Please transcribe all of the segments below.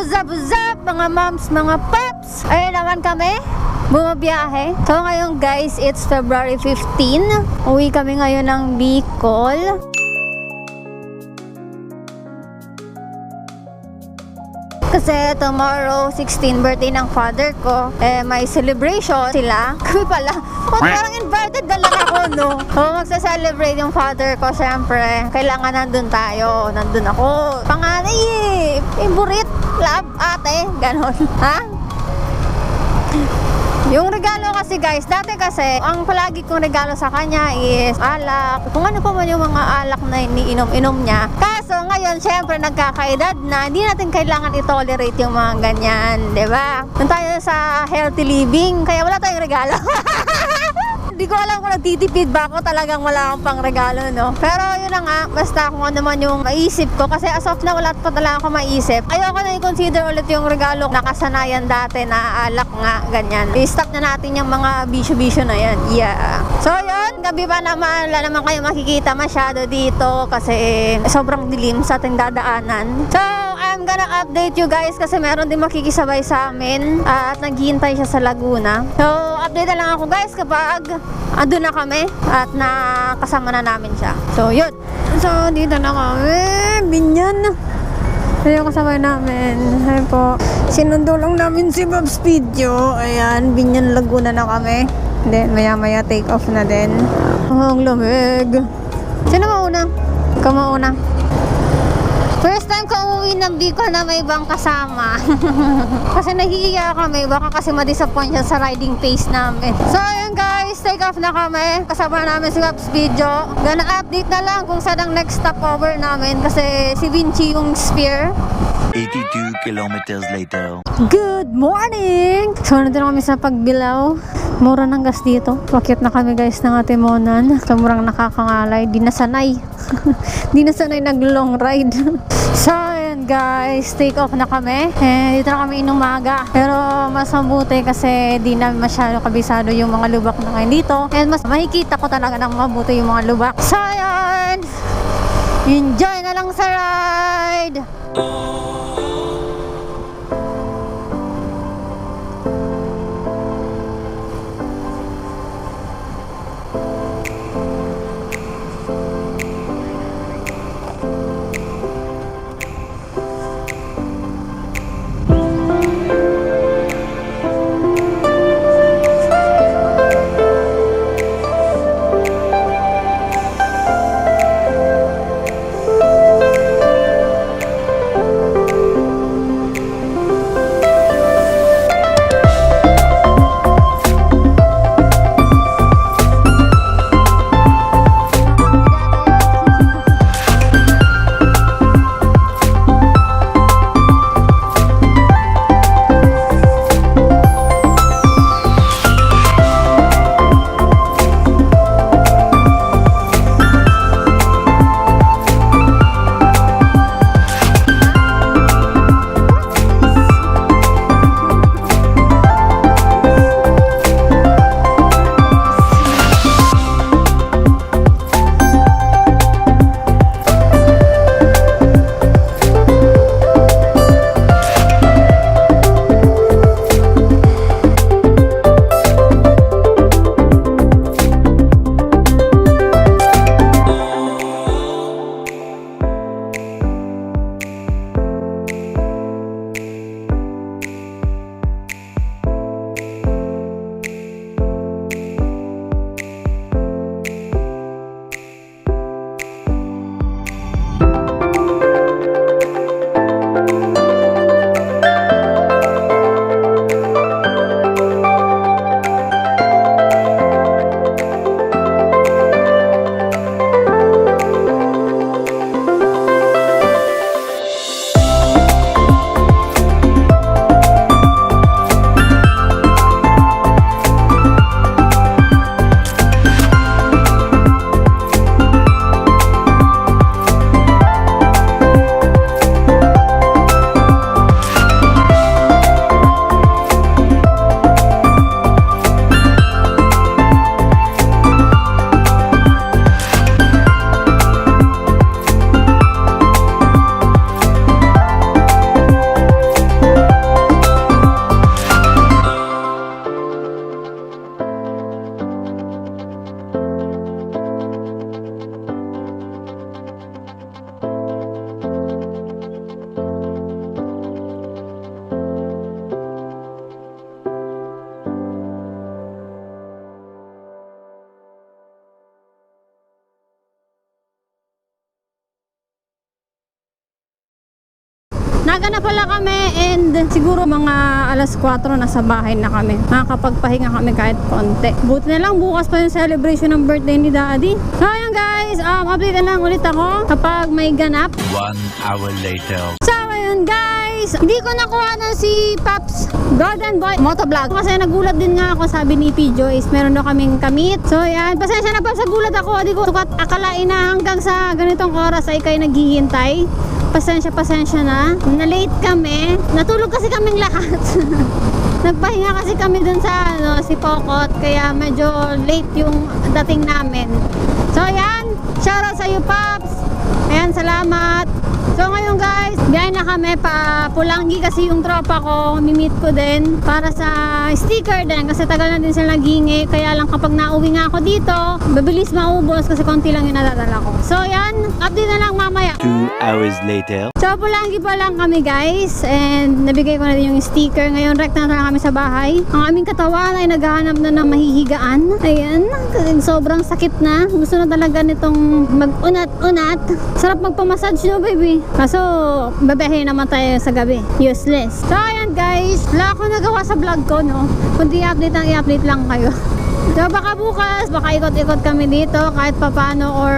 what's up, mga moms, mga paps? Ayun naman kami, bumabiyahe. So ngayon guys, it's February 15. Uwi kami ngayon ng Bicol. Kasi tomorrow, 16 birthday ng father ko. May celebration sila. Kami pala, parang invited na lang ako, no? So, magsa-celebrate yung father ko, syempre. Kailangan nandun tayo. Nandun ako. Panganay eh. Favorite, love, ate. Ganon. Ha? Yung regalo kasi guys, dati kasi, ang palagi kong regalo sa kanya is alak. Kung ano pa man yung mga alak na iniinom-inom niya. Kaso ngayon, syempre nagkakaedad na, hindi natin kailangan i-tolerate yung mga ganyan, diba? Doon tayo sa healthy living, kaya wala tayong regalo. Hindi ko alam kung nagtitipid ba ako, talagang wala akong pang regalo, no? Pero yun na nga, basta kung ano man yung maisip ko, kasi as of na wala pa talaga ako maisip. Ayoko na i-consider ulit yung regalo nakasanayan dati na alak nga, ganyan. I-stop na natin yung mga bisyo-bisyo na yan. Yeah. So yun, gabi pa naman, wala naman kayo makikita masyado dito kasi sobrang dilim sa ating dadaanan. So, I'm gonna update you guys kasi meron din makikisabay sa amin at naghihintay siya sa Laguna. So, update na lang ako guys kapag andun na kami at nakasama na namin siya. So, yun. So, dito na kami. Binyan. Ito yung kasabay namin. Ay po. Sinundo lang namin si Bob's video. Ayan, Binyan Laguna na kami. Then, maya-maya take off na din. Oh, ang lamig. Sino mauna? Ikaw mauna. First time ko umuwi ng Bicol na may ibang kasama. Kasi nahihiya kami. Baka kasi ma-disappoint siya sa riding pace namin. So, ayun guys. Take off na kami. Kasama namin si Bob's video. Gonna update na lang kung saan ang next stopover namin. Kasi si Vinci yung spare. 82 kilometers later. Good morning! So, nandito na kami sa Pagbilao. Mura ng gas dito. Pakit na kami guys ng Atimonan. Sobrang nakakangalay. Di nasanay. Di nasanay nag-long ride. So, ayan guys. Take off na kami. Dito na kami inumaga. Pero mas mabuti kasi di na masyado kabisado yung mga lubak na ngayon dito. And mas makikita ko talaga ng mabuti yung mga lubak. So, ayan. Enjoy na lang sa ride! Naga na pala kami and siguro mga alas 4 nasa bahay na kami. Makakapagpahinga kami kahit konti. Buti na lang bukas pa yung celebration ng birthday ni Daddy. So ayan guys, update na lang ulit ako kapag may ganap. 1 hour later. So ayun guys, hindi ko nakuha na si Paps Golden Boy Motovlog kasi nagulat din nga ako, sabi ni P. Joyce meron daw kaming kamit. So ayan, pasensya na Paps, nagulat ako. Di ko akalain na hanggang sa ganitong oras ay kayo naghihintay. Pasensya na late kami, natulog kasi kaming lahat. Nagpahinga kasi kami dun sa si Pokot, kaya medyo late yung dating namin. So ayan, shoutout sa iyo Paps. Ayan, salamat. So ngayon guys, biyahe na kami pa Pulangi kasi yung tropa ko, mimit ko din para sa sticker din kasi tagal na din sila naghingi. Kaya lang kapag nauwi nga ako dito, mabilis maubos kasi konti lang yung nadadala ko. So yan, update na lang mamaya. 2 hours later. So Pulangi pa lang kami guys and nabigay ko na din yung sticker. Ngayon rek na kami sa bahay. Ang aming katawan ay naghahanap na ng mahihigaan. Ayan, kasi sobrang sakit na. Gusto na talaga nitong mag-unat-unat. Sarap magpamassage no baby. Kaso babahe naman tayo sa gabi. Useless. So ayan guys, wala akong nagawa sa vlog ko no. Kundi i-update lang kayo. So baka bukas, baka ikot-ikot kami dito kahit papano or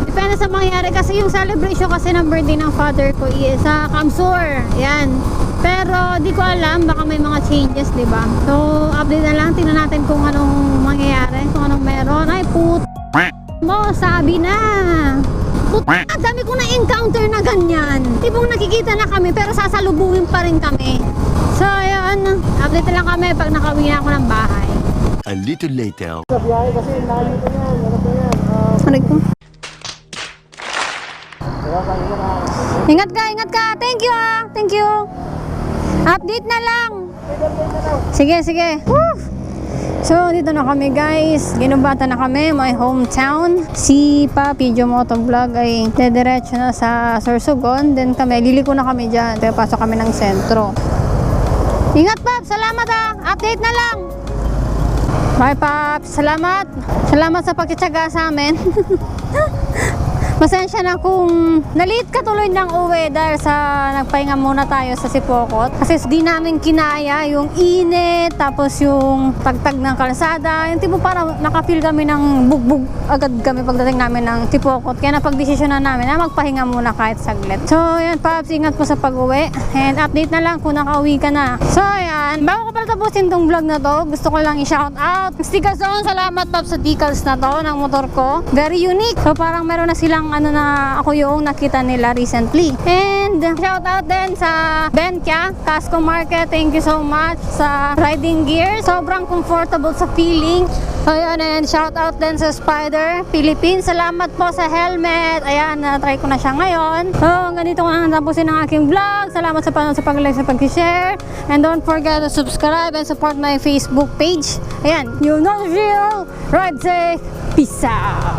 depende sa mangyari kasi yung celebration kasi ng birthday ng father ko is sa Kamsur. Yan. Pero di ko alam, baka may mga changes, di ba? So update na lang, tingnan natin kung anong mangyayari, kung anong meron. Ay put mo, sabi na. Ang dami kong na-encounter na ganyan. Tipong nakikita na kami pero sasalubungin pa rin kami. So ayun, update lang kami pag nakauwi na ako ng bahay. A little later. Sa biyahe kasi layo pa yan. Ano pa yan? Aray ko. Ingat ka. Thank you Thank you. Update na lang. Sige. Woo! So dito na kami guys, ginubata na kami, my hometown. Si Papi Jo Motovlog ay dediretso na sa Sorsogon. Then kami, liliko na kami dyan. Kaya pasok kami ng sentro. Ingat Paps, salamat update na lang. Bye Paps, salamat sa pagtitiyaga sa amin. Pasensya na kung na-late ka tuloy ng uwi dahil sa nagpahinga muna tayo sa Sipokot. Kasi di namin kinaya yung init, tapos yung tagtag ng kalsada. Yung tipo parang nakafeel kami ng bugbog agad kami pagdating namin ng Sipokot. Kaya napag-desisyon na namin na magpahinga muna kahit saglit. So yan Paps, ingat po sa pag-uwi. And update na lang kung nakauwi ka na. So yan, bago ko pala tapusin tong vlog na to, gusto ko lang i-shout out Stickazone. Salamat Paps sa decals na to ng motor ko. Very unique. So parang meron na silang na ako yung nakita nila recently. And shout out din sa Benkia, Casco Market. Thank you so much sa riding gear. Sobrang comfortable sa feeling. So yun, and shout out din sa Spyder Philippines. Salamat po sa helmet. Ayan, na-try ko na siya ngayon. So ganito ko na tapusin ang aking vlog. Salamat sa panonood, sa pag-like, sa pag-share. And don't forget to subscribe and support my Facebook page. Ayan, you know the drill. Ride safe. Peace out.